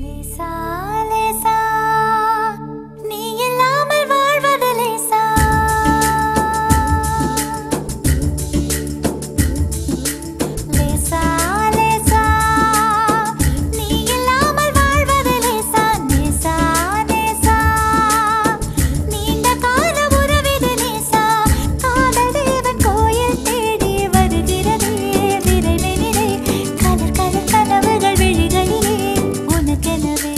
லேசா லேசா நீ இல்லாமல் வாழ்வது லேசா லேசா லேசா நீ இல்லாமல் வாழ்வது லேசா லேசா லேசா நீண்ட கால உறவிது லேசா காதல் தேவன் கோயில் தேடி வருகிறதே விரைவினிலே கலர் கலர் கனவுகள் விழிகளிலே உனக்கெனவே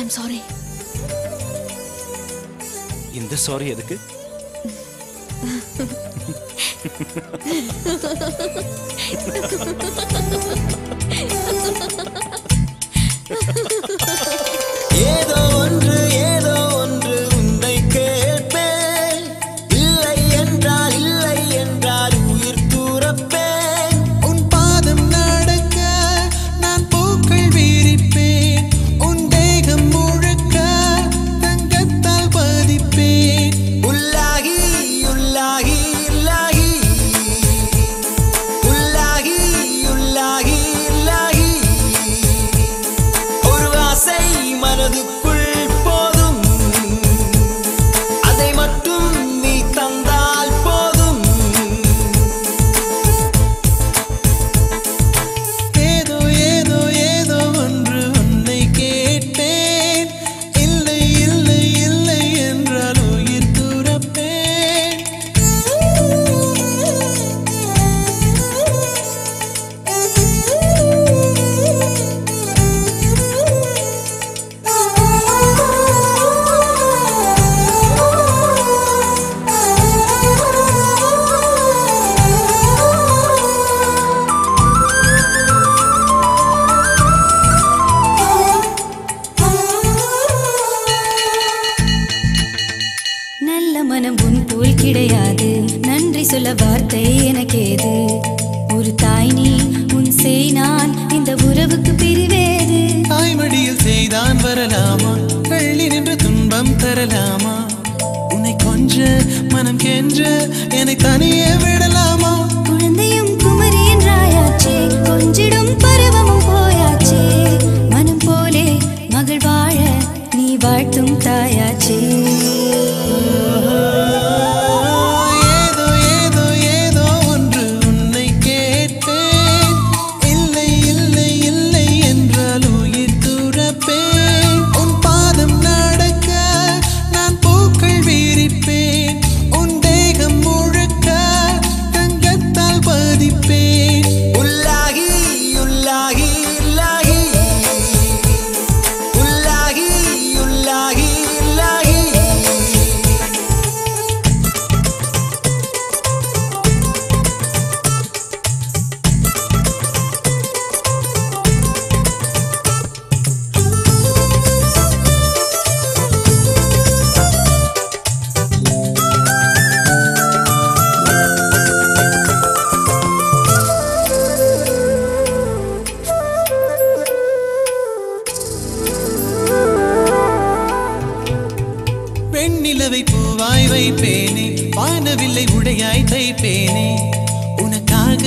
ஐம் சாரி. இந்த சாரி எதுக்கு? ஏதோ ஒன்று உன்னை கேட்பேன். இல்லை என்றால் உயிர் தூரப்பேன். உன் பாதம் நடக்க நான் பூக்கள் விரிப்பேன். உன் தேகம் முழுக்க தங்கத்தால் பதிப்பேன். உள்ளாகி உள்ளாகி உள்ளாகி உள்ளாகி உள்ளாகி உள்ளாகி ஒரு ஆசை மனதுக்குள் போதும். அதை மட்டும் நீ தந்தால் போதும். ஏதோ ஏதோ ஏதோ ஒன்று உன்னை கேட்பேன். இல்லை இல்லை இல்லை என்றால் உயிர் துறப்பேன். நல்ல மனம் உன் போல் கிடையாது. நன்றி சொல்ல வார்த்தை எனக்கேது. ஒரு தாய் நீ, உன் செய் நான், இந்த உறவுக்கு பிரிவேது. தாய்மடியில் செய்தான் வரலாமா? கள்ளி நின்று துன்பம் தரலாமா? உன்னை கொஞ்ச மனம் கென்ற என்னை தனியே விடலாமா? குழந்தையும் குமரி என்றாயாச்சே, கொஞ்சிடும் பருவமும் போயாச்சே. மனம் போலே மகள் வாழ நீ வாழ்த்தும் தாயாச்சே. ஏதோ ஏதோ ஏதோ ஒன்று உன்னை கேட்பேன். இல்லை இல்லை இல்லை என்றால் உயிர் துறப்பேன். உன் பாதம் நடக்க நான் பூக்கள் விரிப்பேன். உன் தேகம் முழுக்க தங்கத்தால் பதிப்பேன். உள்ளாகி உள்ளாகி உள்ளாகி உள்ளாகி உள்ளாகி உள்ளாகி வெண்ணிலவை பூவாய் வைப்பேனே, வானவில்லை உடையாய் தைப்பேனே. உனக்காக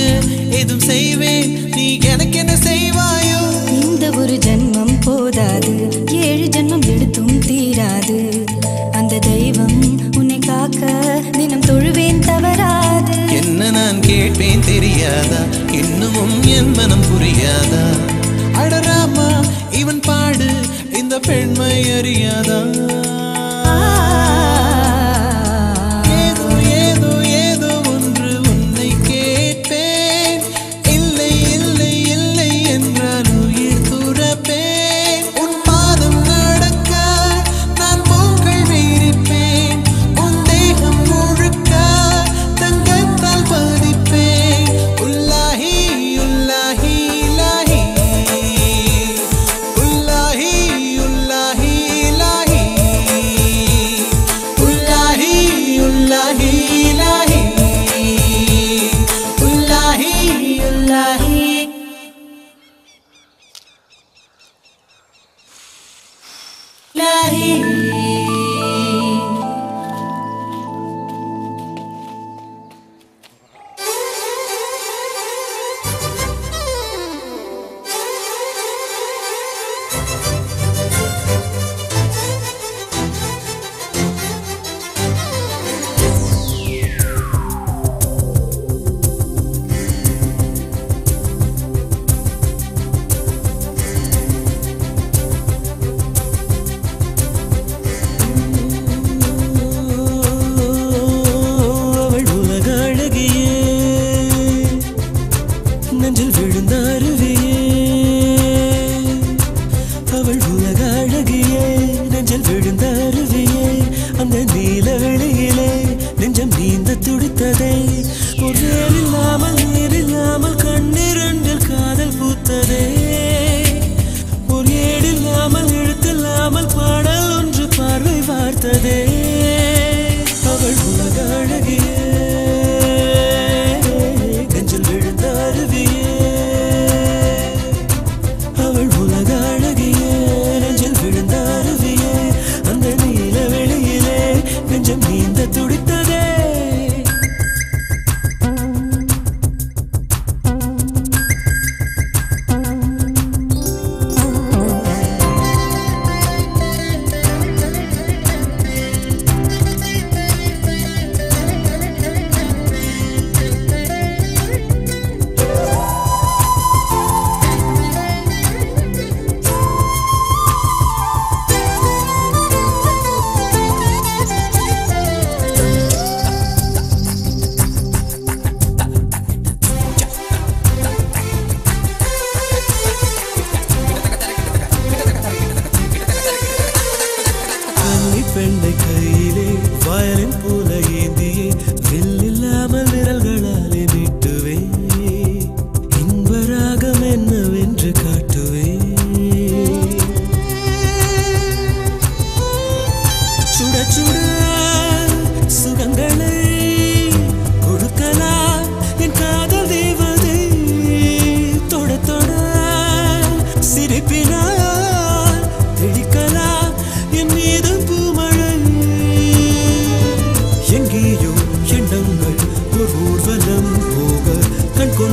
எதுவும் செய்வேன், நீ எனக்கு என்ன செய்வாயோ? இந்த ஒரு ஜன்மம் போதாது, 7 ஜன்மம் எடுத்தும் தீராது. அந்த தெய்வம் உன்னை காக்க தினம் தொழுவேன் தவறாது. என்ன நான் கேட்பேன் தெரியாதா? இன்னமும் என் மனம் புரியாதா? அடராமா இவன் பாடு இந்த பெண்மை அறியாதா? ஏதோ ஏதோ ஏதோ ஒன்று உன்னை கேட்பேன். இல்லை இல்லை இல்லை என்றால் உயிர் துறப்பேன். உன் பாதம் நடக்க நான் பூக்கள் விரிப்பேன். உன் தேகம் முழுக்க தங்கத்தால் பதிப்பேன். உள்ளாகி உள்ளாகி உள்ளாகி உள்ளாகி உள்ளாகி உள்ளாகி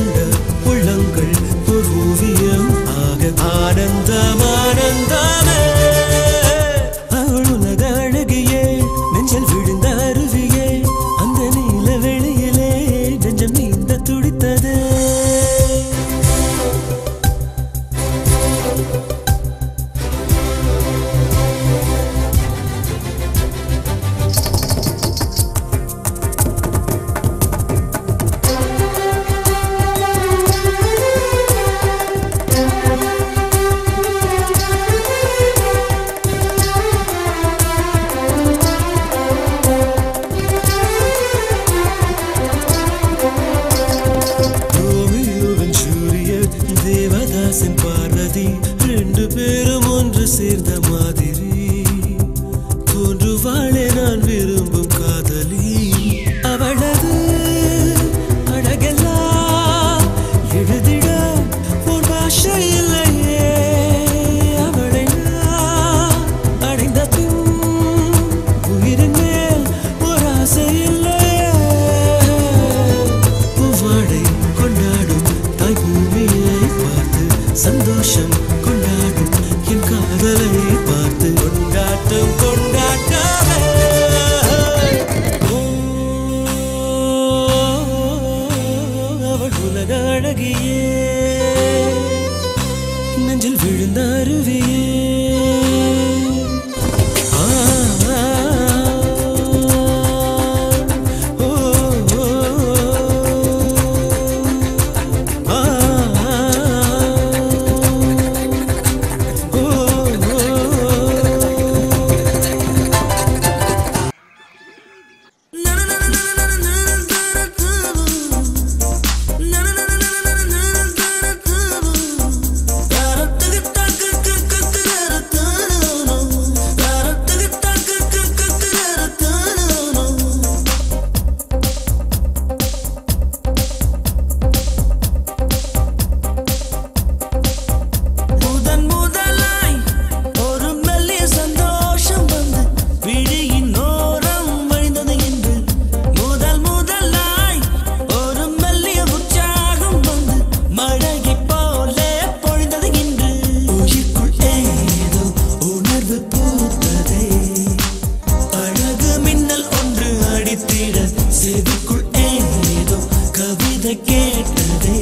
கொண்ட உள்ளங்கள் ஒரு ஓவியம் ஆக ஆனந்தம் ஆனந்தமே அவள் உலக அழகியே நெஞ்சல் விழுந்த அருவியே அந்த நீல வெளியிலே நெஞ்சம் நீந்த துடித்தது தேவதாசன் பார்வதி ரெண்டு பேரும் ஒன்று சேர்ந்த மாதிரி தோன்றுவாளே நான் விரும்பும் காதலி அவளது அழகெல்லாம் எழுதிட ஒரு பாஷை இல்லையே அவளை நான் அடைந்த பின் உயிரின் மேல் ஒரு ஆசை இல்லையே பூவாடை கொண்டாடும் தாய் பூமியை பார்த்து சந்தோஷம் கொண்டாடும் என் காதலை பார்த்து கொண்டாட்டம் கொண்டாட்டமே அவள் உலக அழகியே நெஞ்சில் விழுந்த அருவியே செவிக்குள் ஏதோ கவிதை கேட்டதே